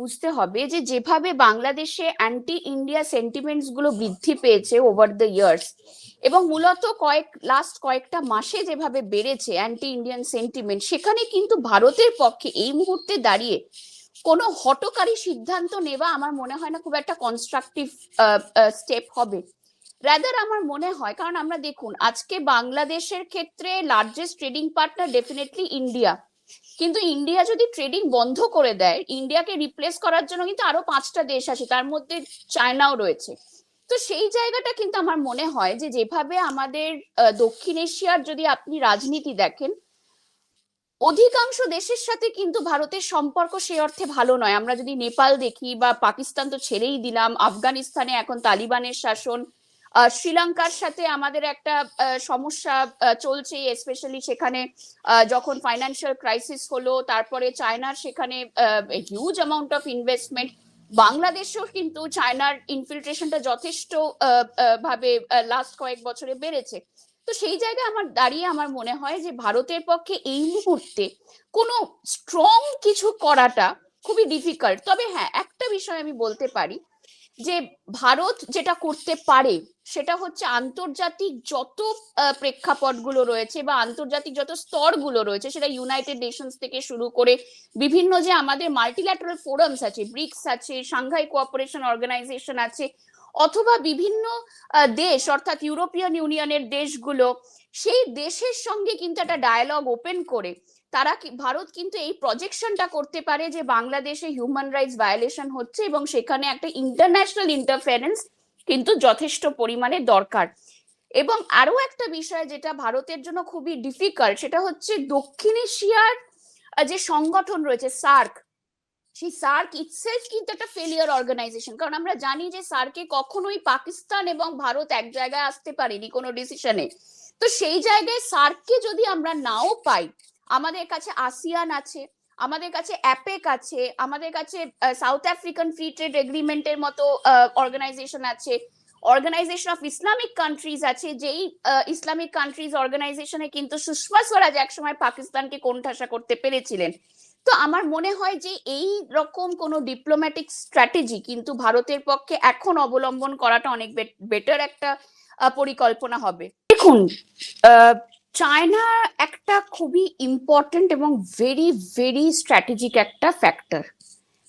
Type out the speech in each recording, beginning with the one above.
বুঝতে হবে যে যেভাবে বাংলাদেশে অ্যান্টি ইন্ডিয়া সেন্টিমেন্টস গুলো বৃদ্ধি পেয়েছে ওভার দ্য ইয়ার্স, এবং মূলত লাস্ট কয়েকটা মাসে যেভাবে বেড়েছে অ্যান্টি ইন্ডিয়ান সেন্টিমেন্ট, সেখানে কিন্তু ভারতের পক্ষে এই মুহূর্তে দাঁড়িয়ে কোনো হঠকারী সিদ্ধান্ত নেওয়া আমার মনে হয় না খুব একটা কনস্ট্রাকটিভ স্টেপ হবে। রাদার আমার মনে হয়, কারণ আমরা দেখুন আজকে বাংলাদেশের ক্ষেত্রে largest trading partner definitely India, কিন্তু ইন্ডিয়া যদি ট্রেডিং বন্ধ করে দেয়, ইন্ডিয়াকে রিপ্লেস করার জন্য কিন্তু আরো 5টা দেশ আছে, তার মধ্যে চায়নাও রয়েছে। তো সেই জায়গাটা কিন্তু আমার মনে হয় যে যেভাবে আমাদের দক্ষিণ এশিয়ার যদি আপনি রাজনীতি দেখেন, অধিকাংশ দেশের সাথে কিন্তু ভারতের সম্পর্ক সে অর্থে ভালো নয়। আমরা যদি নেপাল দেখি, বা পাকিস্তান তো ছেড়েই দিলাম, আফগানিস্তানে এখন তালিবানের শাসন, শ্রীলঙ্কার সাথে আমাদের একটা সমস্যা চলছে, স্পেশালি সেখানে যখন ফাইন্যান্সিয়াল ক্রাইসিস হলো, তারপরে চায়নার সেখানে হিউজ অ্যামাউন্ট অফ ইনভেস্টমেন্ট। বাংলাদেশেও কিন্তু চায়নার ইনফিল্ট্রেশনটা যথেষ্ট ভাবে লাস্ট কয়েক বছরে বেড়েছে। তো সেই জায়গায় আমার দাঁড়িয়ে আমার মনে হয় যে ভারতের পক্ষে এই মুহূর্তে কোনো স্ট্রং কিছু করাটা খুবই ডিফিকাল্ট। তবে হ্যাঁ, একটা বিষয় আমি বলতে পারি যে ভারত যেটা করতে পারে সেটা হচ্ছে আন্তর্জাতিক যত প্রেক্ষাপটগুলো রয়েছে বা আন্তর্জাতিক যত স্তরগুলো রয়েছে, সেটা ইউনাইটেড নেশনস থেকে শুরু করে বিভিন্ন যে আমাদের মাল্টিল্যাটারাল ফোরামস আছে, ব্রিক্স আছে, সাংঘাই কোঅপারেশন অর্গানাইজেশন আছে, অথবা বিভিন্ন দেশ অর্থাৎ ইউরোপিয়ান ইউনিয়নের দেশগুলো, সেই দেশের সঙ্গে কিন্তু একটা ডায়ালগ ওপেন করে তারা ভারত কিন্তু এই প্রজেকশনটা করতে পারে যে বাংলাদেশে হিউম্যান রাইটস ভায়োলেশন হচ্ছে, এবং সেখানে একটা ইন্টারন্যাশনাল ইন্টারফারেন্স কিন্তু যথেষ্ট পরিমাণে দরকার। এবং আরো একটা বিষয় যেটা ভারতের জন্য খুবই ডিফিকাল্ট, সেটা হচ্ছে দক্ষিণ এশিয়ার যে সংগঠন রয়েছে সার্ক, সেই সার্ক ইটসেলফ কিন্তু একটা ফেলিয়ার অর্গানাইজেশন। কারণ আমরা জানি যে সার্কে কখনোই পাকিস্তান এবং ভারত এক জায়গায় আসতে পারেনি কোনো ডিসিশনে। তো সেই জায়গায় সার্ককে যদি আমরা নাও পাই, আমাদের কাছে আসিয়ান আছে, আমাদের কাছে অ্যাপেক আছে, আমাদের কাছে সাউথ আফ্রিকান ফ্রি ট্রেড এগ্রিমেন্টের মতো অর্গানাইজেশন আছে, অর্গানাইজেশন অফ ইসলামিক কান্ট্রিজ আছে, যেই ইসলামিক কান্ট্রিজ অর্গানাইজেশনে কিন্তু সুষমা স্বরাজ একসময় পাকিস্তানকে কোণঠাসা করতে পেরেছিলেন। তো আমার মনে হয় যে এই রকম কোনো ডিপ্লোম্যাটিক স্ট্র্যাটেজি কিন্তু ভারতের পক্ষে এখন অবলম্বন করাটা অনেক বেটার একটা পরিকল্পনা হবে। দেখুন, চায়না একটা খুবই ইম্পর্টেন্ট এবং ভেরি ভেরি স্ট্র্যাটেজিক একটা ফ্যাক্টর।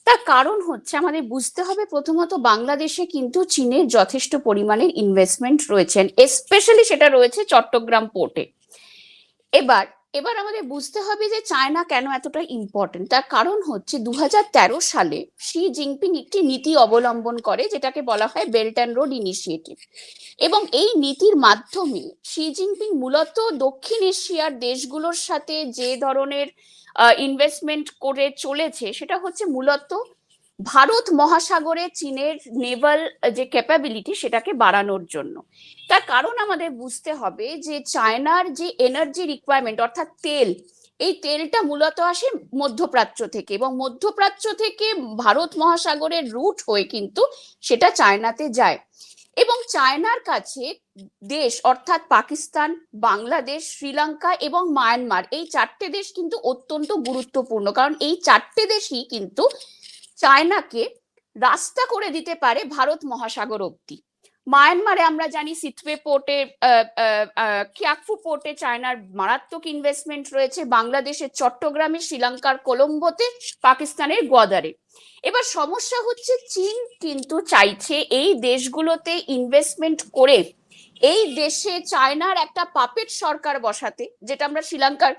তার কারণ হচ্ছে আমাদের বুঝতে হবে প্রথমত বাংলাদেশে কিন্তু চীনের যথেষ্ট পরিমাণের ইনভেস্টমেন্ট রয়েছেন, স্পেশালি সেটা রয়েছে চট্টগ্রাম পোর্টে। এবার এবার আমাদের বুঝতে হবে যে চায়না কেন এতটা ইম্পর্টেন্ট। তার কারণ হচ্ছে 2013 সালে শি জিনপিং একটি নীতি অবলম্বন করে, যেটাকে বলা হয় বেল্ট অ্যান্ড রোড ইনিশিয়েটিভ। এবং এই নীতির মাধ্যমে শি জিনপিং মূলত দক্ষিণ এশিয়ার দেশগুলোর সাথে যে ধরনের ইনভেস্টমেন্ট করে চলেছে, সেটা হচ্ছে মূলত ভারত মহাসাগরে চীনের নেভাল যে ক্যাপাবিলিটি সেটাকে বাড়ানোর জন্য। তার কারণ আমাদের বুঝতে হবে যে চায়নার যে এনার্জি রিকোয়ারমেন্ট অর্থাৎ তেল, এই তেলটা মূলত আসে মধ্যপ্রাচ্য থেকে, এবং মধ্যপ্রাচ্য থেকে ভারত মহাসাগরের রুট হয়ে কিন্তু সেটা চায়নাতে যায়। এবং চায়নার কাছে দেশ অর্থাৎ পাকিস্তান, বাংলাদেশ, শ্রীলঙ্কা এবং মায়ানমার, এই 4টে দেশ কিন্তু অত্যন্ত গুরুত্বপূর্ণ, কারণ এই 4টে দেশই কিন্তু চায়নাকে রাস্তা করে দিতে পারে ভারত মহাসাগর অব্দি। মায়ানমারে আমরা জানি সিটওয়ে পোর্টে, কিয়াকফু পোর্টে চায়নার মারাত্মক ইনভেস্টমেন্ট রয়েছে, বাংলাদেশের চট্টগ্রামে, শ্রীলঙ্কার কলম্বোতে, পাকিস্তানের গোয়াদারে। এবার সমস্যা হচ্ছে চীন কিন্তু চাইছে এই দেশগুলোতে ইনভেস্টমেন্ট করে এই দেশে চায়নার একটা পাপেট সরকার বসাতে, যেটা আমরা শ্রীলঙ্কার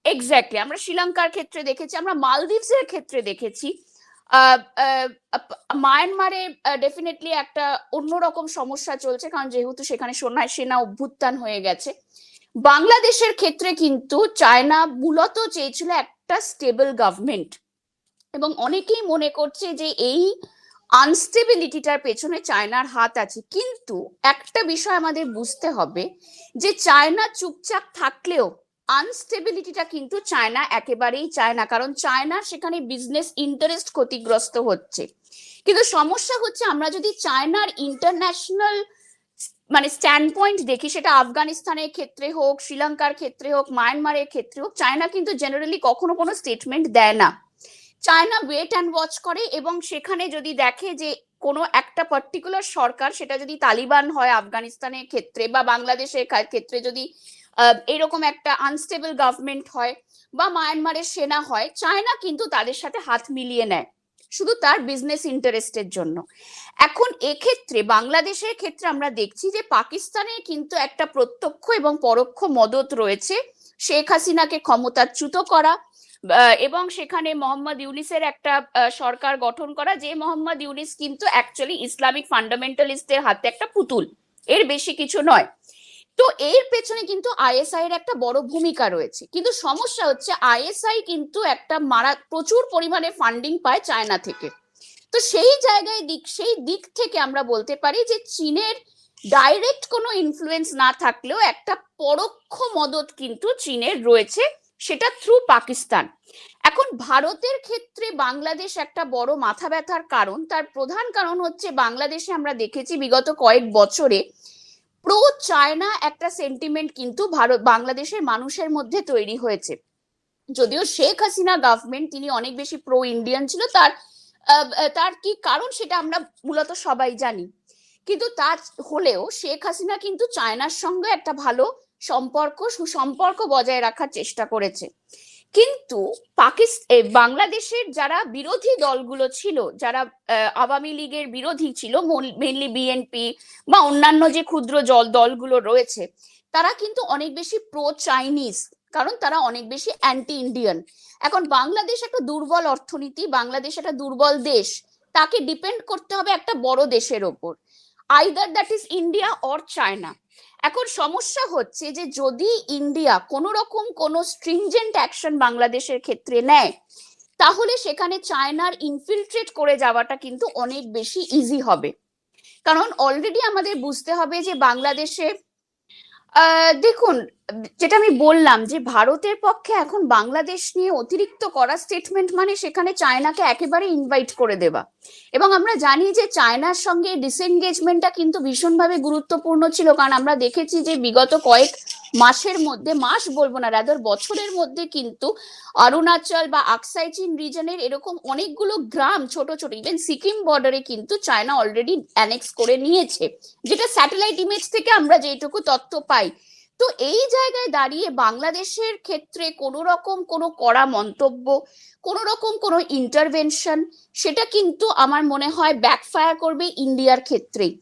এক্স্যাক্টলি আমরা শ্রীলঙ্কার ক্ষেত্রে দেখেছি, আমরা মালদ্বীপসের ক্ষেত্রে দেখেছি। মায়ানমারে ডেফিনেটলি একটা অন্যরকম সমস্যা চলছে, কারণ যেহেতু সেখানে সেনা অভ্যুত্থান হয়ে গেছে। বাংলাদেশের ক্ষেত্রে কিন্তু চায়না মূলত চেয়েছিল একটা স্টেবল গভর্নমেন্ট, এবং অনেকেই মনে করছে যে এই আনস্টেবিলিটিটার পেছনে চায়নার হাত আছে। কিন্তু একটা বিষয় আমাদের বুঝতে হবে যে চায়না চুপচাপ থাকলেও আনস্টেবিলিটিটা কিন্তু চায়না একেবারেই চায় না, কারণ চায়না সেখানে বিজনেস ইন্টারেস্ট ক্ষতিগ্রস্ত হচ্ছে। কিন্তু সমস্যা হচ্ছে আমরা যদি চায়নার ইন্টারন্যাশনাল স্ট্যান্ড পয়েন্ট দেখি, সেটা আফগানিস্তানের ক্ষেত্রে হোক, শ্রীলঙ্কার ক্ষেত্রে হোক, মায়ানমারের ক্ষেত্রে হোক, চায়না কিন্তু জেনারেলি কখনো কোনো স্টেটমেন্ট দেয় না। চায়না ওয়েট অ্যান্ড ওয়াচ করে, এবং সেখানে যদি দেখে যে কোনো একটা পার্টিকুলার সরকার, সেটা যদি তালিবান হয় আফগানিস্তানের ক্ষেত্রে, বা বাংলাদেশের ক্ষেত্রে যদি এরকম একটা আনস্টেবল গভর্নমেন্ট হয়, বা মায়ানমারের সেনা হয়, চায়না কিন্তু তাদের সাথে হাত মিলিয়ে নেয় শুধু তার বিজনেস ইন্টারেস্টের জন্য। এখন এক্ষেত্রে বাংলাদেশের ক্ষেত্রে আমরা দেখছি যে পাকিস্তানের কিন্তু একটা প্রত্যক্ষ এবং পরোক্ষ মদত রয়েছে শেখ হাসিনাকে ক্ষমতাচ্যুত করা, এবং সেখানে মোহাম্মদ ইউনিসের একটা সরকার গঠন করা, যে মোহাম্মদ ইউনিস কিন্তু অ্যাকচুয়ালি ইসলামিক ফান্ডামেন্টালিস্টদের হাতে একটা পুতুল, এর বেশি কিছু নয়। তো এর পেছনে কিন্তু আইএসআই এর একটা বড় ভূমিকা রয়েছে, কিন্তু সমস্যা হচ্ছে আইএসআই কিন্তু একটা প্রচুর পরিমাণে ফান্ডিং পায় চায়না থেকে। তো সেই দিক থেকে আমরা বলতে পারি যে চীনের ডাইরেক্ট কোনো ইনফ্লুয়েন্স না থাকলেও একটা পরোক্ষ মদত কিন্তু চীনের রয়েছে, সেটা থ্রু পাকিস্তান। এখন ভারতের ক্ষেত্রে বাংলাদেশ একটা বড় মাথা ব্যথার কারণ, তার প্রধান কারণ হচ্ছে বাংলাদেশে আমরা দেখেছি বিগত কয়েক বছরে প্রো চায়না একটা সেন্টিমেন্ট কিন্তু বাংলাদেশের মানুষের মধ্যে তৈরি হয়েছে। যদিও শেখ হাসিনা গভর্নমেন্ট তিনি অনেক বেশি প্রো ইন্ডিয়ান ছিল, তার তার কি কারণ সেটা আমরা মূলত সবাই জানি, কিন্তু তার হলেও শেখ হাসিনা কিন্তু চায়নার সঙ্গে একটা ভালো সুসম্পর্ক বজায় রাখার চেষ্টা করেছে। কিন্তু বাংলাদেশের যারা বিরোধী দলগুলো ছিল, যারা আওয়ামী লীগের বিরোধী ছিল, মেনলি বিএনপি বা অন্যান্য যে ক্ষুদ্র দলগুলো রয়েছে, তারা কিন্তু অনেক বেশি প্রো চাইনিজ, কারণ তারা অনেক বেশি অ্যান্টি ইন্ডিয়ান। এখন বাংলাদেশ একটা দুর্বল অর্থনীতি, বাংলাদেশ একটা দুর্বল দেশ, তাকে ডিপেন্ড করতে হবে একটা বড় দেশের ওপর, either that is India or China. এখন সমস্যা হচ্ছে যে যদি ইন্ডিয়া কোনো রকম কোনো স্ট্রিনজেন্ট অ্যাকশন বাংলাদেশের ক্ষেত্রে নেয়, তাহলে সেখানে চায়নার ইনফিলট্রেট করে যাওয়াটা কিন্তু অনেক বেশি ইজি হবে। কারণ অলরেডি আমাদের বুঝতে হবে যে বাংলাদেশে দেখুন, যেটা আমি বললাম যে ভারতের পক্ষে এখন বাংলাদেশ নিয়ে অতিরিক্ত করা স্টেটমেন্ট মানে সেখানে চায়নাকে একেবারে ইনভাইট করে দেওয়া। এবং আমরা জানি যে চায়নার সঙ্গে ডিসএনগেজমেন্টটা কিন্তু ভীষণভাবে গুরুত্বপূর্ণ ছিল, কারণ আমরা দেখেছি যে বিগত কয়েক মাসের মধ্যে, মাস বলবো না, রাদার বছরের মধ্যে কিন্তু অরুণাচল বা আকসাই চীন রিজনের এরকম অনেকগুলো গ্রাম, ছোট ছোট, ইভেন সিকিম বর্ডারে কিন্তু চায়না অলরেডি অ্যানেক্স করে নিয়েছে, যেটা স্যাটেলাইট ইমেজ থেকে আমরা যেটুকু তথ্য পাই। তো এই জায়গায় দাঁড়িয়ে বাংলাদেশের ক্ষেত্রে কোনো রকম কোনো কড়া মন্তব্য, কোনো রকম কোনো ইন্টারভেনশন, সেটা কিন্তু আমার মনে হয় ব্যাকফায়ার করবে ইন্ডিয়ার ক্ষেত্রেই।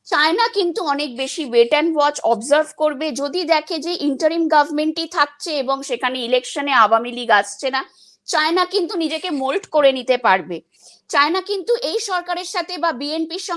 চায়না কিন্তু অনেক বেশি ওয়েট অ্যান্ড ওয়াচ অবজার্ভ করবে, যদি দেখে যে ইন্টারিম গভর্নমেন্টই থাকছে এবং সেখানে ইলেকশনে আওয়ামী লীগ আসছে না, চায়না কিন্তু নিজেকে মোল্ড করে নিতে পারবে। চায়না কিন্তু এই সরকারের সাথে বা বিএনপির সঙ্গে